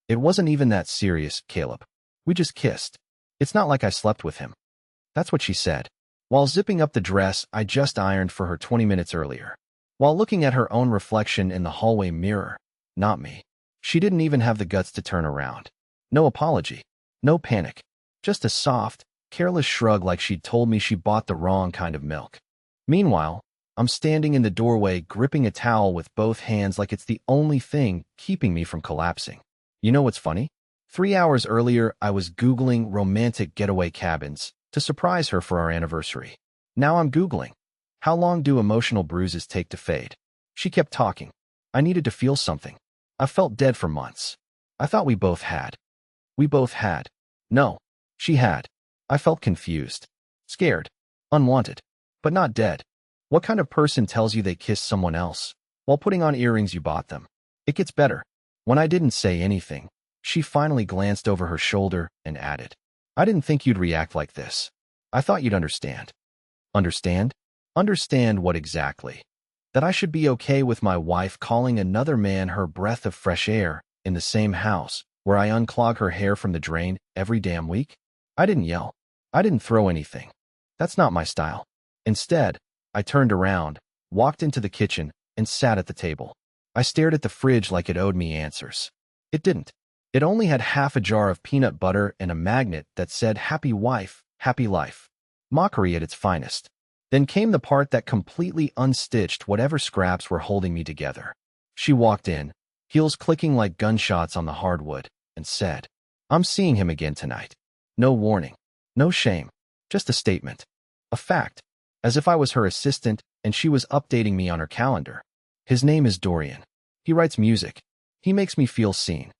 It wasn't even that serious, Caleb. We just kissed. It's not like I slept with him. That's what she said, while zipping up the dress I just ironed for her 20 minutes earlier. While looking at her own reflection in the hallway mirror. Not me. She didn't even have the guts to turn around. No apology. No panic. Just a soft, careless shrug like she'd told me she bought the wrong kind of milk. Meanwhile, I'm standing in the doorway gripping a towel with both hands like it's the only thing keeping me from collapsing. You know what's funny? 3 hours earlier, I was Googling romantic getaway cabins to surprise her for our anniversary. Now I'm Googling, how long do emotional bruises take to fade? She kept talking. I needed to feel something. I felt dead for months. I thought we both had. We both had. No, she had. I felt confused, scared, unwanted, but not dead. What kind of person tells you they kissed someone else while putting on earrings you bought them? It gets better. When I didn't say anything, she finally glanced over her shoulder and added, I didn't think you'd react like this. I thought you'd understand. Understand? Understand what exactly? That I should be okay with my wife calling another man her breath of fresh air in the same house where I unclog her hair from the drain every damn week? I didn't yell. I didn't throw anything. That's not my style. Instead, I turned around, walked into the kitchen, and sat at the table. I stared at the fridge like it owed me answers. It didn't. It only had half a jar of peanut butter and a magnet that said happy wife, happy life. Mockery at its finest. Then came the part that completely unstitched whatever scraps were holding me together. She walked in, heels clicking like gunshots on the hardwood, and said, I'm seeing him again tonight. No warning. No shame. Just a statement. A fact. As if I was her assistant and she was updating me on her calendar. His name is Dorian. He writes music. He makes me feel seen.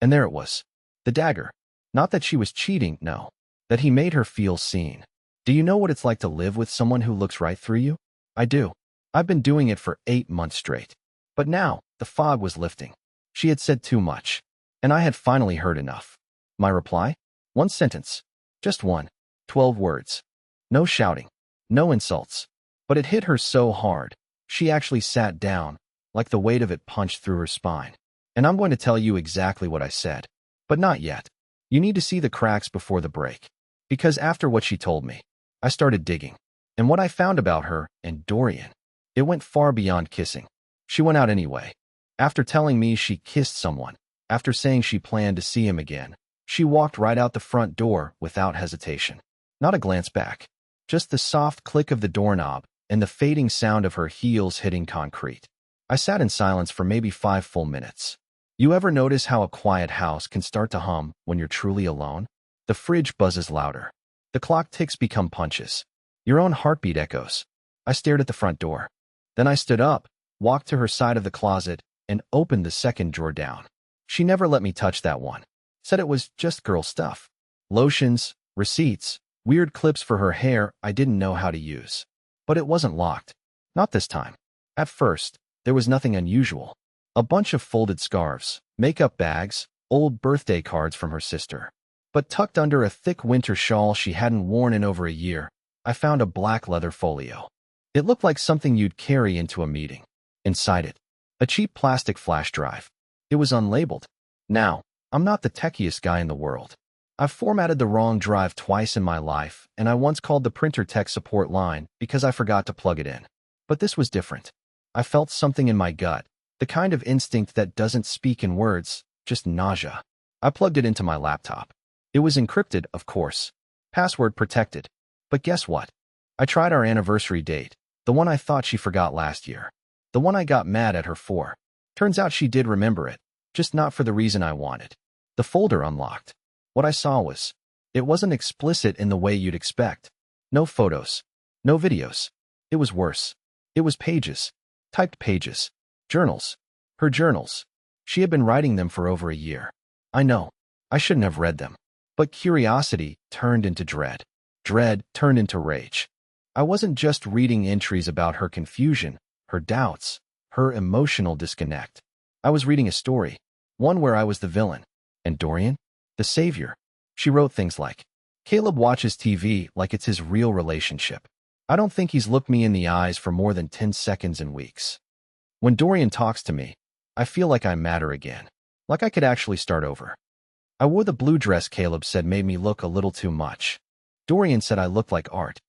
And there it was. The dagger. Not that she was cheating, no. That he made her feel seen. Do you know what it's like to live with someone who looks right through you? I do. I've been doing it for 8 months straight. But now, the fog was lifting. She had said too much. And I had finally heard enough. My reply? 1 sentence. Just one. 12 words. No shouting. No insults. But it hit her so hard, she actually sat down, like the weight of it punched through her spine. And I'm going to tell you exactly what I said. But not yet. You need to see the cracks before the break. Because after what she told me, I started digging. And what I found about her and Dorian, it went far beyond kissing. She went out anyway. After telling me she kissed someone, after saying she planned to see him again, she walked right out the front door without hesitation. Not a glance back. Just the soft click of the doorknob and the fading sound of her heels hitting concrete. I sat in silence for maybe 5 full minutes. You ever notice how a quiet house can start to hum when you're truly alone? The fridge buzzes louder. The clock ticks become punches. Your own heartbeat echoes. I stared at the front door. Then I stood up, walked to her side of the closet, and opened the second drawer down. She never let me touch that one. Said it was just girl stuff. Lotions, receipts, weird clips for her hair I didn't know how to use. But it wasn't locked. Not this time. At first, there was nothing unusual. A bunch of folded scarves, makeup bags, old birthday cards from her sister. But tucked under a thick winter shawl she hadn't worn in over a year, I found a black leather folio. It looked like something you'd carry into a meeting. Inside it, a cheap plastic flash drive. It was unlabeled. Now, I'm not the techiest guy in the world. I've formatted the wrong drive twice in my life, and I once called the printer tech support line because I forgot to plug it in. But this was different. I felt something in my gut, the kind of instinct that doesn't speak in words, just nausea. I plugged it into my laptop. It was encrypted, of course. Password protected. But guess what? I tried our anniversary date, the one I thought she forgot last year. The one I got mad at her for. Turns out she did remember it, just not for the reason I wanted. The folder unlocked. What I saw was, it wasn't explicit in the way you'd expect. No photos. No videos. It was worse. It was pages. Typed pages. Journals. Her journals. She had been writing them for over a year. I know. I shouldn't have read them. But curiosity turned into dread. Dread turned into rage. I wasn't just reading entries about her confusion, her doubts, her emotional disconnect. I was reading a story. One where I was the villain. And Dorian? The savior. She wrote things like, Caleb watches TV like it's his real relationship. I don't think he's looked me in the eyes for more than 10 seconds in weeks. When Dorian talks to me, I feel like I matter again. Like I could actually start over. I wore the blue dress Caleb said made me look a little too much. Dorian said I looked like art.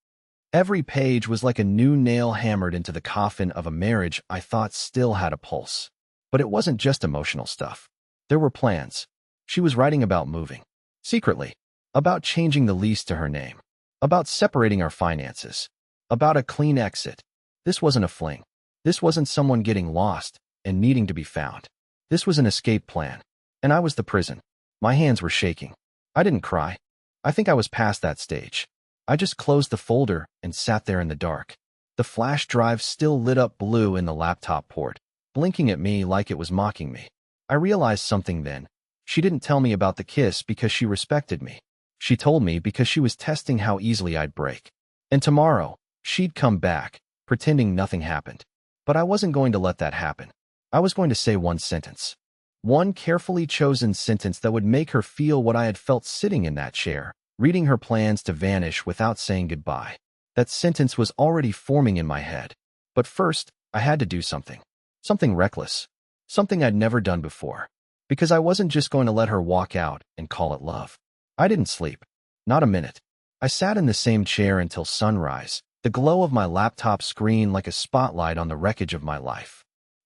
Every page was like a new nail hammered into the coffin of a marriage I thought still had a pulse. But it wasn't just emotional stuff. There were plans. She was writing about moving. Secretly. About changing the lease to her name. About separating our finances. About a clean exit. This wasn't a fling. This wasn't someone getting lost and needing to be found. This was an escape plan. And I was the prison. My hands were shaking. I didn't cry. I think I was past that stage. I just closed the folder and sat there in the dark. The flash drive still lit up blue in the laptop port, blinking at me like it was mocking me. I realized something then. She didn't tell me about the kiss because she respected me. She told me because she was testing how easily I'd break. And tomorrow, she'd come back, pretending nothing happened. But I wasn't going to let that happen. I was going to say one sentence. One carefully chosen sentence that would make her feel what I had felt sitting in that chair, reading her plans to vanish without saying goodbye. That sentence was already forming in my head. But first, I had to do something. Something reckless. Something I'd never done before. Because I wasn't just going to let her walk out and call it love. I didn't sleep. Not a minute. I sat in the same chair until sunrise, the glow of my laptop screen like a spotlight on the wreckage of my life.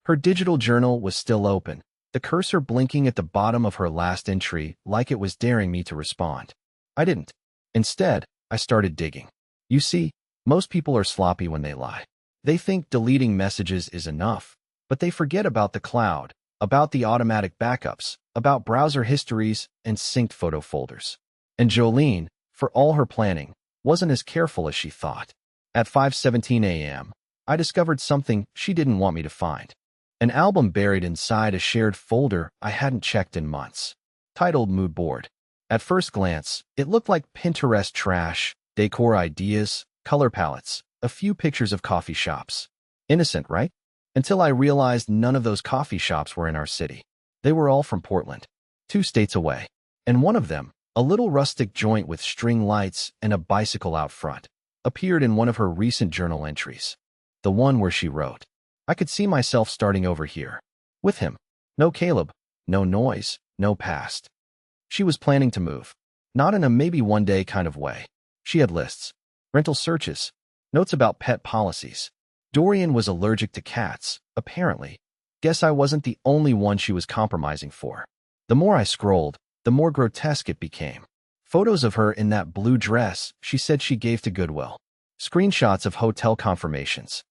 Her digital journal was still open, the cursor blinking at the bottom of her last entry like it was daring me to respond. I didn't. Instead, I started digging. You see, most people are sloppy when they lie. They think deleting messages is enough, but they forget about the cloud, about the automatic backups, about browser histories and synced photo folders. And Jolene, for all her planning, wasn't as careful as she thought. At 5:17 a.m., I discovered something she didn't want me to find. An album buried inside a shared folder I hadn't checked in months, titled Mood Board. At first glance, it looked like Pinterest trash, decor ideas, color palettes, a few pictures of coffee shops. Innocent, right? Until I realized none of those coffee shops were in our city. They were all from Portland, 2 states away. And one of them, a little rustic joint with string lights and a bicycle out front, appeared in one of her recent journal entries. The one where she wrote, I could see myself starting over here. With him. No Caleb. No noise. No past. She was planning to move. Not in a maybe one day kind of way. She had lists. Rental searches. Notes about pet policies. Dorian was allergic to cats, apparently. Guess I wasn't the only one she was compromising for. The more I scrolled, the more grotesque it became. Photos of her in that blue dress she said she gave to Goodwill. Screenshots of hotel confirmations.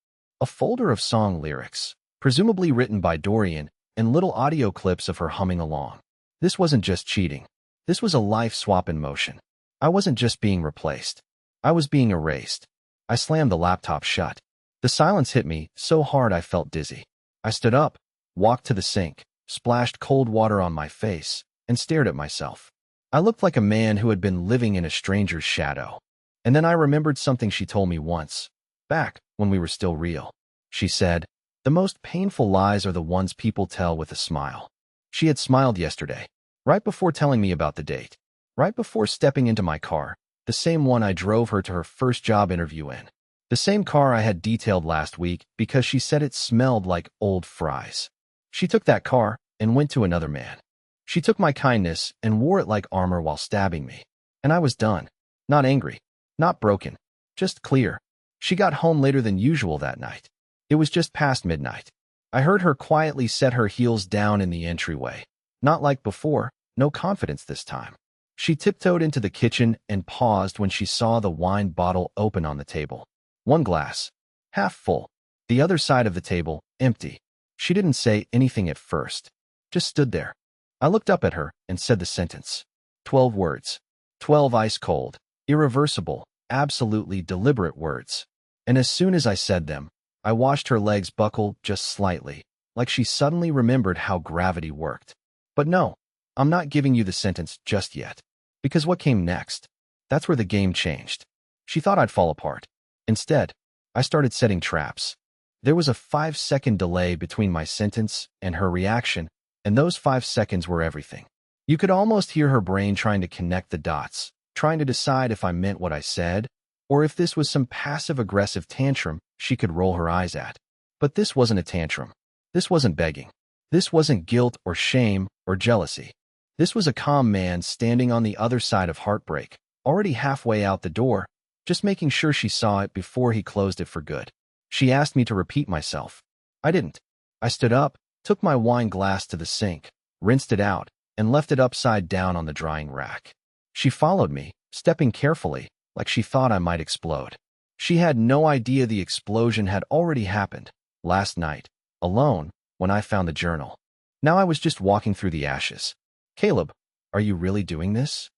A folder of song lyrics, presumably written by Dorian, and little audio clips of her humming along. This wasn't just cheating. This was a life swap in motion. I wasn't just being replaced. I was being erased. I slammed the laptop shut. The silence hit me so hard I felt dizzy. I stood up, walked to the sink, splashed cold water on my face, and stared at myself. I looked like a man who had been living in a stranger's shadow. And then I remembered something she told me once, back when we were still real. She said, the most painful lies are the ones people tell with a smile. She had smiled yesterday, right before telling me about the date, right before stepping into my car, the same one I drove her to her first job interview in. The same car I had detailed last week because she said it smelled like old fries. She took that car and went to another man. She took my kindness and wore it like armor while stabbing me. And I was done. Not angry. Not broken. Just clear. She got home later than usual that night. It was just past midnight. I heard her quietly set her heels down in the entryway. Not like before, no confidence this time. She tiptoed into the kitchen and paused when she saw the wine bottle open on the table. One glass, half full. The other side of the table, empty. She didn't say anything at first. Just stood there. I looked up at her and said the sentence. 12 words. 12 ice-cold, irreversible, absolutely deliberate words. And as soon as I said them, I watched her legs buckle just slightly, like she suddenly remembered how gravity worked. But no, I'm not giving you the sentence just yet. Because what came next? That's where the game changed. She thought I'd fall apart. Instead, I started setting traps. There was a 5-second delay between my sentence and her reaction, and those 5 seconds were everything. You could almost hear her brain trying to connect the dots, trying to decide if I meant what I said, or if this was some passive-aggressive tantrum she could roll her eyes at. But this wasn't a tantrum. This wasn't begging. This wasn't guilt or shame or jealousy. This was a calm man standing on the other side of heartbreak, already halfway out the door, just making sure she saw it before he closed it for good. She asked me to repeat myself. I didn't. I stood up, took my wine glass to the sink, rinsed it out, and left it upside down on the drying rack. She followed me, stepping carefully, like she thought I might explode. She had no idea the explosion had already happened, last night, alone, when I found the journal. Now I was just walking through the ashes. Caleb, are you really doing this?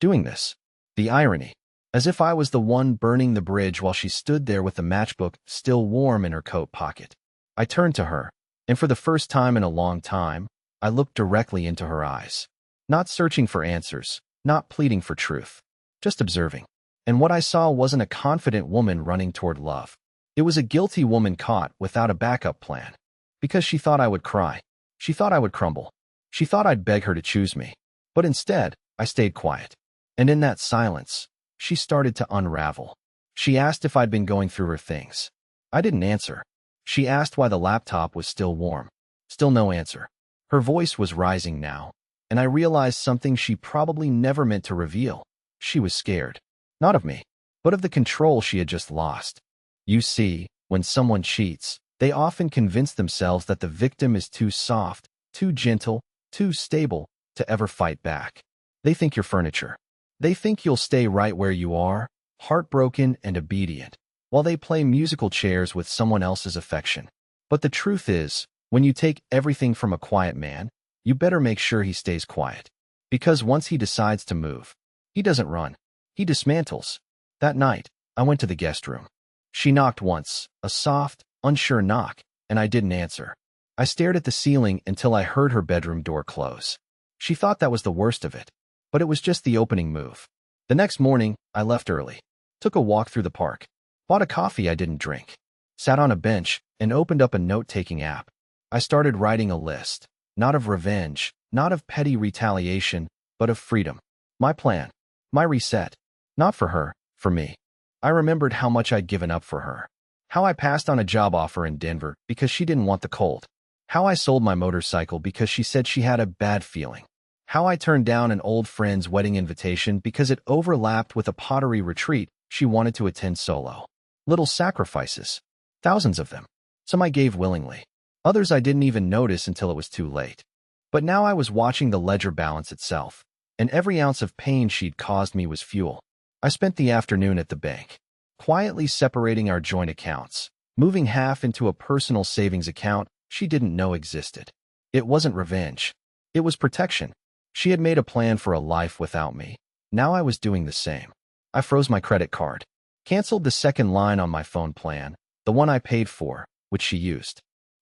Doing this. The irony. As if I was the one burning the bridge while she stood there with the matchbook still warm in her coat pocket. I turned to her, and for the first time in a long time, I looked directly into her eyes. Not searching for answers, not pleading for truth, just observing. And what I saw wasn't a confident woman running toward love. It was a guilty woman caught without a backup plan. Because she thought I would cry. She thought I would crumble. She thought I'd beg her to choose me. But instead, I stayed quiet. And in that silence, she started to unravel. She asked if I'd been going through her things. I didn't answer. She asked why the laptop was still warm. Still no answer. Her voice was rising now, and I realized something she probably never meant to reveal. She was scared. Not of me, but of the control she had just lost. You see, when someone cheats, they often convince themselves that the victim is too soft, too gentle, too stable to ever fight back. They think you're furniture. They think you'll stay right where you are, heartbroken and obedient, while they play musical chairs with someone else's affection. But the truth is, when you take everything from a quiet man, you better make sure he stays quiet. Because once he decides to move, he doesn't run. He dismantles. That night, I went to the guest room. She knocked once, a soft, unsure knock, and I didn't answer. I stared at the ceiling until I heard her bedroom door close. She thought that was the worst of it, but it was just the opening move. The next morning, I left early, took a walk through the park, bought a coffee I didn't drink, sat on a bench, and opened up a note-taking app. I started writing a list, not of revenge, not of petty retaliation, but of freedom. My plan, my reset. Not for her, for me. I remembered how much I'd given up for her. How I passed on a job offer in Denver because she didn't want the cold. How I sold my motorcycle because she said she had a bad feeling. How I turned down an old friend's wedding invitation because it overlapped with a pottery retreat she wanted to attend solo. Little sacrifices. Thousands of them. Some I gave willingly. Others I didn't even notice until it was too late. But now I was watching the ledger balance itself, and every ounce of pain she'd caused me was fuel. I spent the afternoon at the bank, quietly separating our joint accounts, moving half into a personal savings account she didn't know existed. It wasn't revenge. It was protection. She had made a plan for a life without me. Now I was doing the same. I froze my credit card, canceled the second line on my phone plan, the one I paid for, which she used.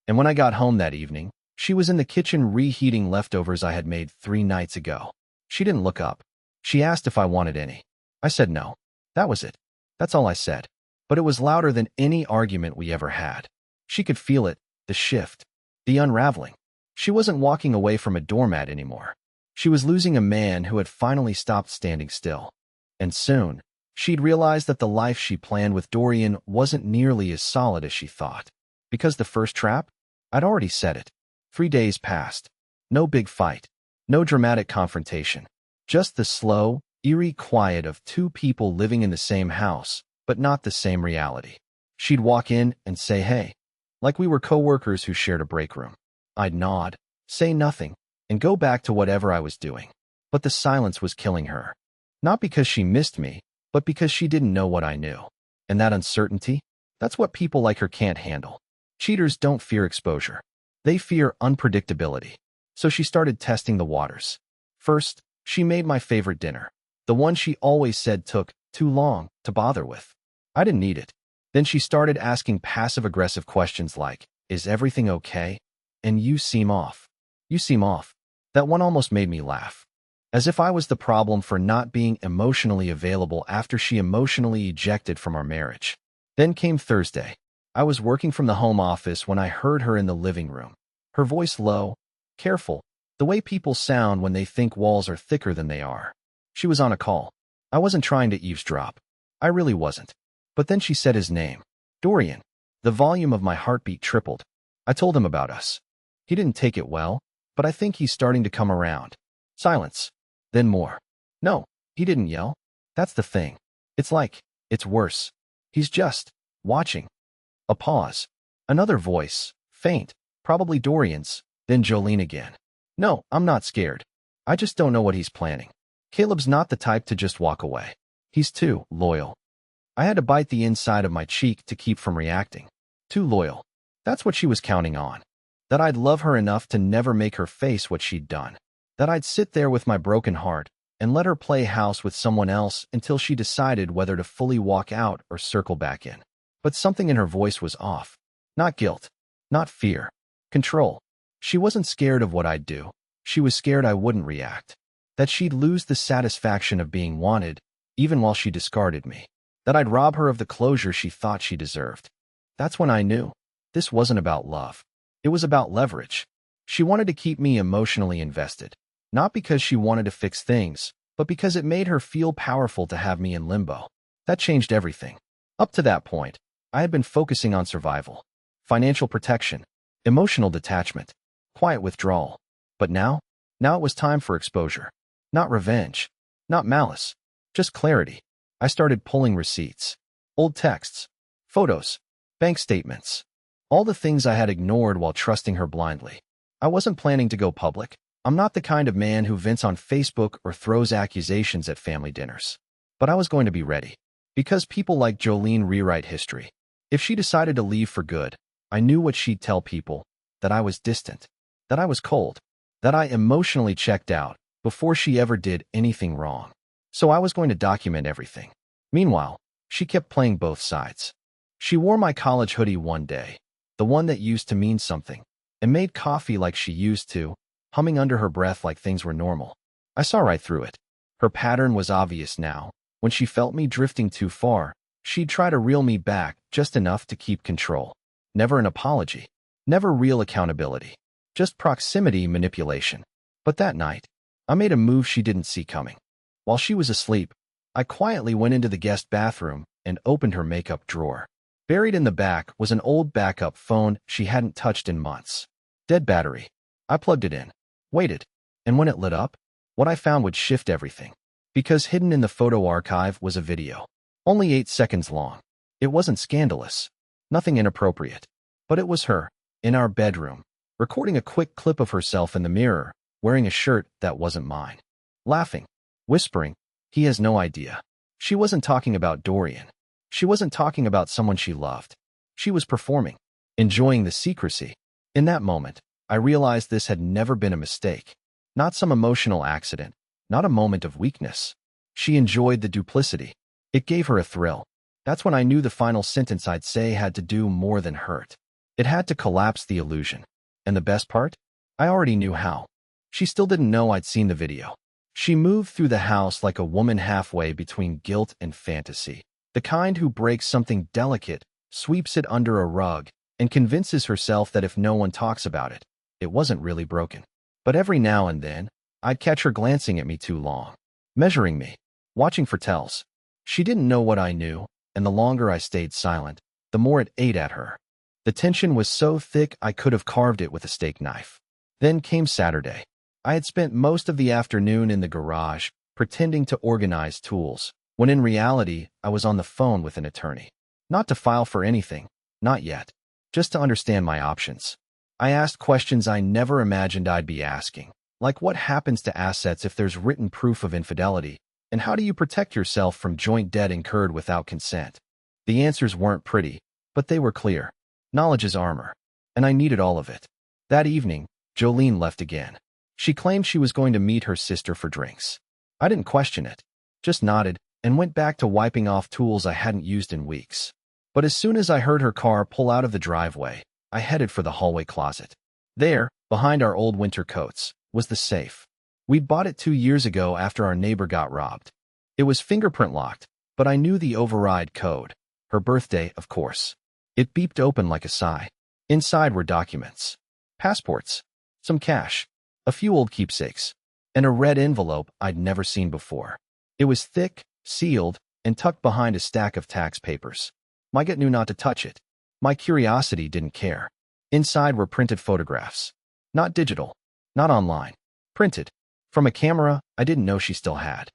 And when I got home that evening, she was in the kitchen reheating leftovers I had made 3 nights ago. She didn't look up. She asked if I wanted any. I said no. That was it. That's all I said. But it was louder than any argument we ever had. She could feel it, the shift, the unraveling. She wasn't walking away from a doormat anymore. She was losing a man who had finally stopped standing still. And soon, she'd realized that the life she planned with Dorian wasn't nearly as solid as she thought. Because the first trap? I'd already said it. 3 days passed. No big fight. No dramatic confrontation. Just the slow, eerie quiet of 2 people living in the same house, but not the same reality. She'd walk in and say hey, like we were co-workers who shared a break room. I'd nod, say nothing, and go back to whatever I was doing. But the silence was killing her. Not because she missed me, but because she didn't know what I knew. And that uncertainty? That's what people like her can't handle. Cheaters don't fear exposure. They fear unpredictability. So she started testing the waters. First, she made my favorite dinner. The one she always said took too long to bother with. I didn't need it. Then she started asking passive-aggressive questions like, is everything okay? And you seem off. You seem off. That one almost made me laugh. As if I was the problem for not being emotionally available after she emotionally ejected from our marriage. Then came Thursday. I was working from the home office when I heard her in the living room. Her voice low, careful, the way people sound when they think walls are thicker than they are. She was on a call. I wasn't trying to eavesdrop. I really wasn't. But then she said his name. Dorian. The volume of my heartbeat tripled. I told him about us. He didn't take it well, but I think he's starting to come around. Silence. Then more. No, he didn't yell. That's the thing. It's worse. He's just watching. A pause. Another voice, faint, probably Dorian's, then Jolene again. No, I'm not scared. I just don't know what he's planning. Caleb's not the type to just walk away. He's too loyal. I had to bite the inside of my cheek to keep from reacting. Too loyal. That's what she was counting on. That I'd love her enough to never make her face what she'd done. That I'd sit there with my broken heart and let her play house with someone else until she decided whether to fully walk out or circle back in. But something in her voice was off. Not guilt. Not fear. Control. She wasn't scared of what I'd do. She was scared I wouldn't react. That she'd lose the satisfaction of being wanted, even while she discarded me. That I'd rob her of the closure she thought she deserved. That's when I knew. This wasn't about love. It was about leverage. She wanted to keep me emotionally invested. Not because she wanted to fix things, but because it made her feel powerful to have me in limbo. That changed everything. Up to that point, I had been focusing on survival, financial protection, emotional detachment, quiet withdrawal. But now it was time for exposure. Not revenge, not malice, just clarity. I started pulling receipts, old texts, photos, bank statements, all the things I had ignored while trusting her blindly. I wasn't planning to go public. I'm not the kind of man who vents on Facebook or throws accusations at family dinners. But I was going to be ready. Because people like Jolene rewrite history. If she decided to leave for good, I knew what she'd tell people, that I was distant, that I was cold, that I emotionally checked out before she ever did anything wrong. So I was going to document everything. Meanwhile, she kept playing both sides. She wore my college hoodie one day, the one that used to mean something, and made coffee like she used to, humming under her breath like things were normal. I saw right through it. Her pattern was obvious now. When she felt me drifting too far, she'd try to reel me back just enough to keep control. Never an apology. Never real accountability. Just proximity manipulation. But that night, I made a move she didn't see coming. While she was asleep, I quietly went into the guest bathroom and opened her makeup drawer. Buried in the back was an old backup phone she hadn't touched in months. Dead battery. I plugged it in, waited, and when it lit up, what I found would shift everything. Because hidden in the photo archive was a video. Only 8 seconds long. It wasn't scandalous. Nothing inappropriate. But it was her, in our bedroom, recording a quick clip of herself in the mirror, wearing a shirt that wasn't mine. Laughing. Whispering. He has no idea. She wasn't talking about Dorian. She wasn't talking about someone she loved. She was performing. Enjoying the secrecy. In that moment, I realized this had never been a mistake. Not some emotional accident. Not a moment of weakness. She enjoyed the duplicity. It gave her a thrill. That's when I knew the final sentence I'd say had to do more than hurt. It had to collapse the illusion. And the best part? I already knew how. She still didn't know I'd seen the video. She moved through the house like a woman halfway between guilt and fantasy. The kind who breaks something delicate, sweeps it under a rug, and convinces herself that if no one talks about it, it wasn't really broken. But every now and then, I'd catch her glancing at me too long, measuring me, watching for tells. She didn't know what I knew, and the longer I stayed silent, the more it ate at her. The tension was so thick I could have carved it with a steak knife. Then came Saturday. I had spent most of the afternoon in the garage, pretending to organize tools, when in reality, I was on the phone with an attorney. Not to file for anything, not yet, just to understand my options. I asked questions I never imagined I'd be asking, like what happens to assets if there's written proof of infidelity, and how do you protect yourself from joint debt incurred without consent? The answers weren't pretty, but they were clear. Knowledge is armor, and I needed all of it. That evening, Jolene left again. She claimed she was going to meet her sister for drinks. I didn't question it, just nodded, and went back to wiping off tools I hadn't used in weeks. But as soon as I heard her car pull out of the driveway, I headed for the hallway closet. There, behind our old winter coats, was the safe. We'd bought it 2 years ago after our neighbor got robbed. It was fingerprint locked, but I knew the override code. Her birthday, of course. It beeped open like a sigh. Inside were documents. Passports. Some cash. A few old keepsakes. And a red envelope I'd never seen before. It was thick, sealed, and tucked behind a stack of tax papers. My gut knew not to touch it. My curiosity didn't care. Inside were printed photographs. Not digital. Not online. Printed. From a camera I didn't know she still had.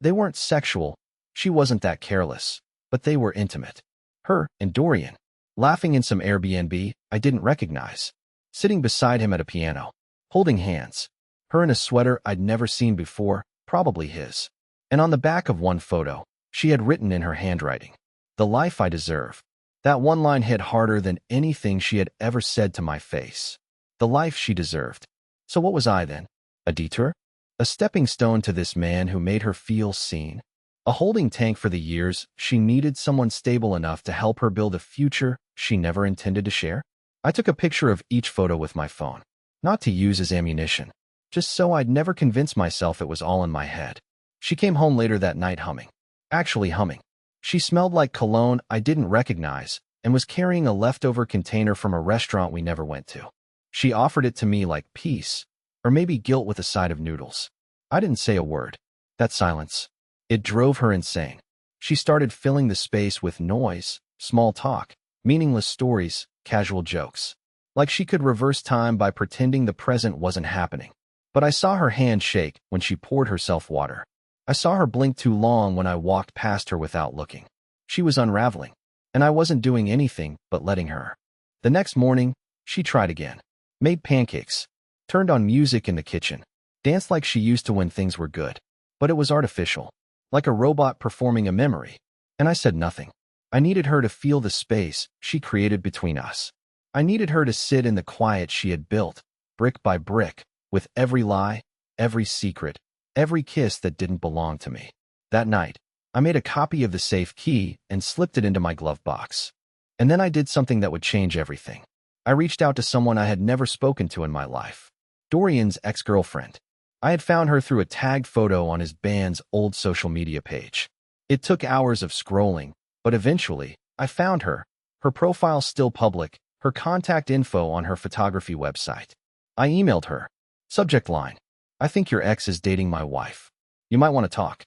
They weren't sexual. She wasn't that careless. But they were intimate. Her and Dorian, laughing in some Airbnb I didn't recognize. Sitting beside him at a piano. Holding hands. Her in a sweater I'd never seen before, probably his. And on the back of one photo, she had written in her handwriting, "The life I deserve." That one line hit harder than anything she had ever said to my face. The life she deserved. So what was I then? A detour? A stepping stone to this man who made her feel seen? A holding tank for the years she needed someone stable enough to help her build a future she never intended to share? I took a picture of each photo with my phone. Not to use as ammunition. Just so I'd never convince myself it was all in my head. She came home later that night humming. Actually humming. She smelled like cologne I didn't recognize and was carrying a leftover container from a restaurant we never went to. She offered it to me like peace, or maybe guilt with a side of noodles. I didn't say a word. That silence. It drove her insane. She started filling the space with noise, small talk, meaningless stories, casual jokes. Like she could reverse time by pretending the present wasn't happening. But I saw her hand shake when she poured herself water. I saw her blink too long when I walked past her without looking. She was unraveling, and I wasn't doing anything but letting her. The next morning, she tried again. Made pancakes. Turned on music in the kitchen. Danced like she used to when things were good. But it was artificial. Like a robot performing a memory. And I said nothing. I needed her to feel the space she created between us. I needed her to sit in the quiet she had built, brick by brick, with every lie, every secret, every kiss that didn't belong to me. That night, I made a copy of the safe key and slipped it into my glove box. And then I did something that would change everything. I reached out to someone I had never spoken to in my life. Dorian's ex-girlfriend. I had found her through a tagged photo on his band's old social media page. It took hours of scrolling, but eventually, I found her. Her profile still public, her contact info on her photography website. I emailed her. Subject line: "I think your ex is dating my wife. You might want to talk."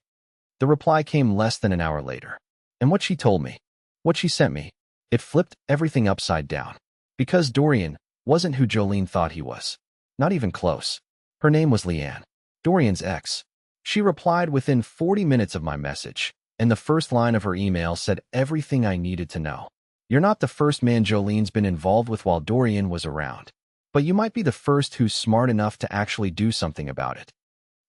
The reply came less than an hour later. And what she told me, what she sent me, it flipped everything upside down. Because Dorian wasn't who Jolene thought he was. Not even close. Her name was Leanne, Dorian's ex. She replied within 40 minutes of my message, and the first line of her email said everything I needed to know. "You're not the first man Jolene's been involved with while Dorian was around. But you might be the first who's smart enough to actually do something about it."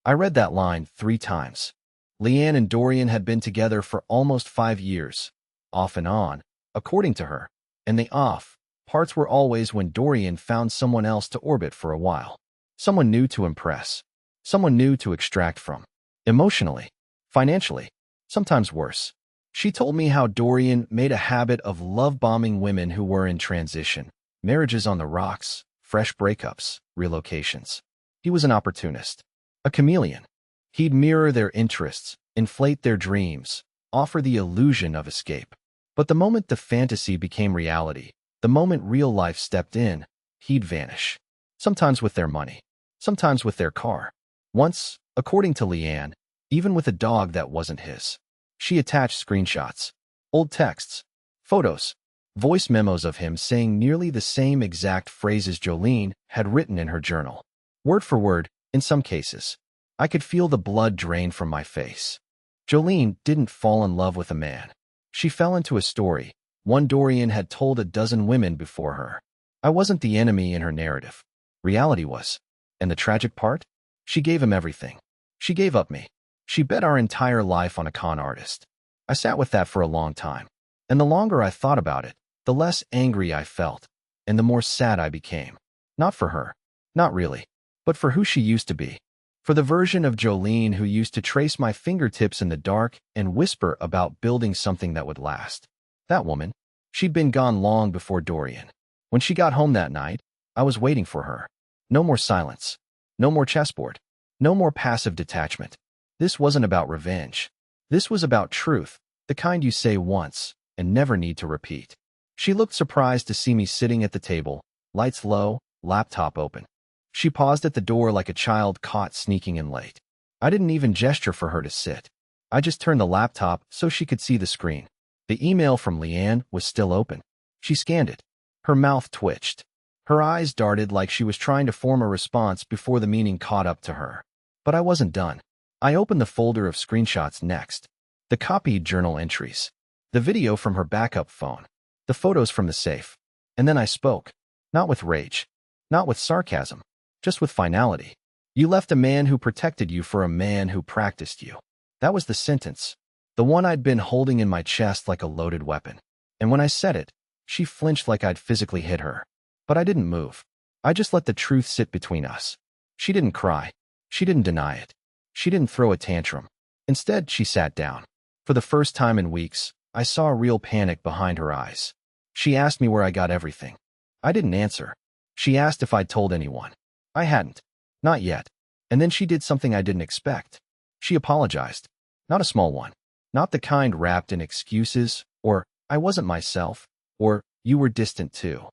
I read that line 3 times. Leanne and Dorian had been together for almost 5 years, off and on, according to her, and the off parts were always when Dorian found someone else to orbit for a while. Someone new to impress. Someone new to extract from. Emotionally. Financially. Sometimes worse. She told me how Dorian made a habit of love-bombing women who were in transition. Marriages on the rocks. Fresh breakups, relocations. He was an opportunist, a chameleon. He'd mirror their interests, inflate their dreams, offer the illusion of escape. But the moment the fantasy became reality, the moment real life stepped in, he'd vanish. Sometimes with their money, sometimes with their car. Once, according to Leanne, even with a dog that wasn't his. She attached screenshots, old texts, photos, voice memos of him saying nearly the same exact phrases Jolene had written in her journal. Word for word, in some cases. I could feel the blood drain from my face. Jolene didn't fall in love with a man. She fell into a story, one Dorian had told a dozen women before her. I wasn't the enemy in her narrative. Reality was. And the tragic part? She gave him everything. She gave up me. She bet our entire life on a con artist. I sat with that for a long time. And the longer I thought about it, the less angry I felt, and the more sad I became. Not for her. Not really. But for who she used to be. For the version of Jolene who used to trace my fingertips in the dark and whisper about building something that would last. That woman. She'd been gone long before Dorian. When she got home that night, I was waiting for her. No more silence. No more chessboard. No more passive detachment. This wasn't about revenge. This was about truth, the kind you say once and never need to repeat. She looked surprised to see me sitting at the table, lights low, laptop open. She paused at the door like a child caught sneaking in late. I didn't even gesture for her to sit. I just turned the laptop so she could see the screen. The email from Leanne was still open. She scanned it. Her mouth twitched. Her eyes darted like she was trying to form a response before the meaning caught up to her. But I wasn't done. I opened the folder of screenshots next. The copied journal entries. The video from her backup phone. The photos from the safe. And then I spoke. Not with rage. Not with sarcasm. Just with finality. You left a man who protected you for a man who practiced you. That was the sentence. The one I'd been holding in my chest like a loaded weapon. And when I said it, she flinched like I'd physically hit her. But I didn't move. I just let the truth sit between us. She didn't cry. She didn't deny it. She didn't throw a tantrum. Instead, she sat down. For the first time in weeks, I saw a real panic behind her eyes. She asked me where I got everything. I didn't answer. She asked if I'd told anyone. I hadn't. Not yet. And then she did something I didn't expect. She apologized. Not a small one. Not the kind wrapped in excuses, or, I wasn't myself, or, you were distant too.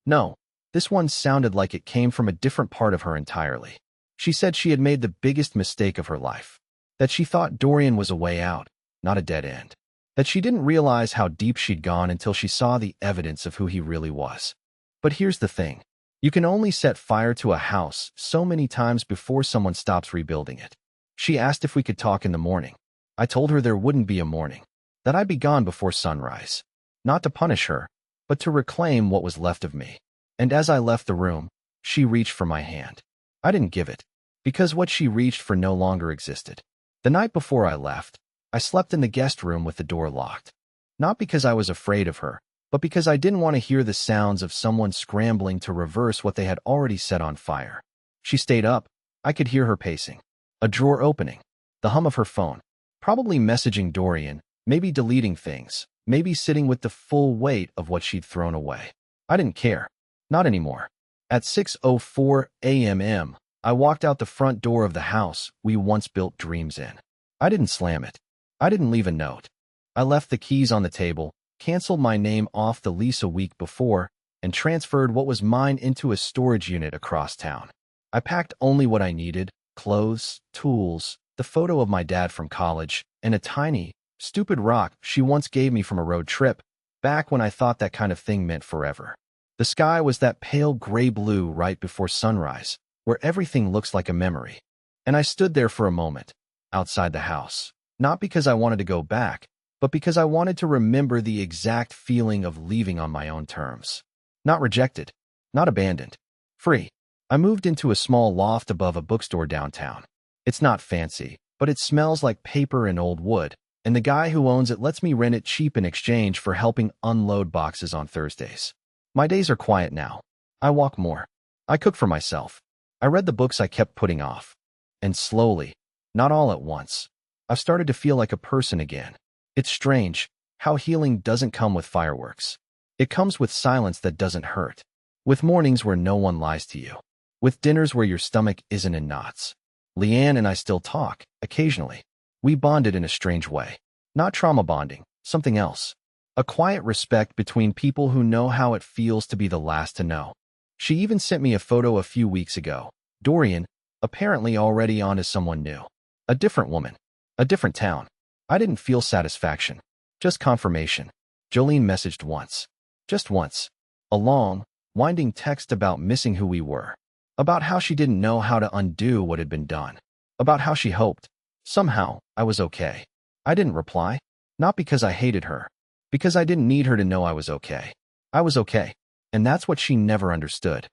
No, this one sounded like it came from a different part of her entirely. She said she had made the biggest mistake of her life. That she thought Dorian was a way out, not a dead end. That she didn't realize how deep she'd gone until she saw the evidence of who he really was. But here's the thing. You can only set fire to a house so many times before someone stops rebuilding it. She asked if we could talk in the morning. I told her there wouldn't be a morning. That I'd be gone before sunrise. Not to punish her, but to reclaim what was left of me. And as I left the room, she reached for my hand. I didn't give it, because what she reached for no longer existed. The night before I left, I slept in the guest room with the door locked. Not because I was afraid of her, but because I didn't want to hear the sounds of someone scrambling to reverse what they had already set on fire. She stayed up. I could hear her pacing. A drawer opening. The hum of her phone. Probably messaging Dorian, maybe deleting things, maybe sitting with the full weight of what she'd thrown away. I didn't care. Not anymore. At 6:04 a.m., I walked out the front door of the house we once built dreams in. I didn't slam it. I didn't leave a note. I left the keys on the table, canceled my name off the lease a week before, and transferred what was mine into a storage unit across town. I packed only what I needed: clothes, tools, the photo of my dad from college, and a tiny, stupid rock she once gave me from a road trip, back when I thought that kind of thing meant forever. The sky was that pale gray blue right before sunrise, where everything looks like a memory. And I stood there for a moment, outside the house, not because I wanted to go back, but because I wanted to remember the exact feeling of leaving on my own terms. Not rejected, not abandoned, free. I moved into a small loft above a bookstore downtown. It's not fancy, but it smells like paper and old wood, and the guy who owns it lets me rent it cheap in exchange for helping unload boxes on Thursdays. My days are quiet now. I walk more. I cook for myself. I read the books I kept putting off. And slowly, not all at once, I've started to feel like a person again. It's strange how healing doesn't come with fireworks. It comes with silence that doesn't hurt. With mornings where no one lies to you. With dinners where your stomach isn't in knots. Leanne and I still talk, occasionally. We bonded in a strange way. Not trauma bonding, something else. A quiet respect between people who know how it feels to be the last to know. She even sent me a photo a few weeks ago. Dorian, apparently already on to someone new. A different woman. A different town. I didn't feel satisfaction. Just confirmation. Jolene messaged once. Just once. A long, winding text about missing who we were. About how she didn't know how to undo what had been done. About how she hoped, somehow, I was okay. I didn't reply. Not because I hated her. Because I didn't need her to know I was okay. I was okay. And that's what she never understood.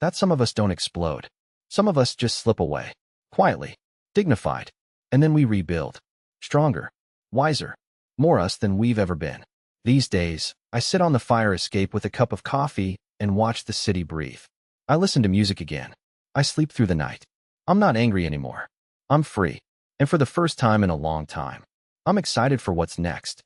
That some of us don't explode. Some of us just slip away. Quietly. Dignified. And then we rebuild. Stronger. Wiser. More us than we've ever been. These days, I sit on the fire escape with a cup of coffee and watch the city breathe. I listen to music again. I sleep through the night. I'm not angry anymore. I'm free. And for the first time in a long time, I'm excited for what's next.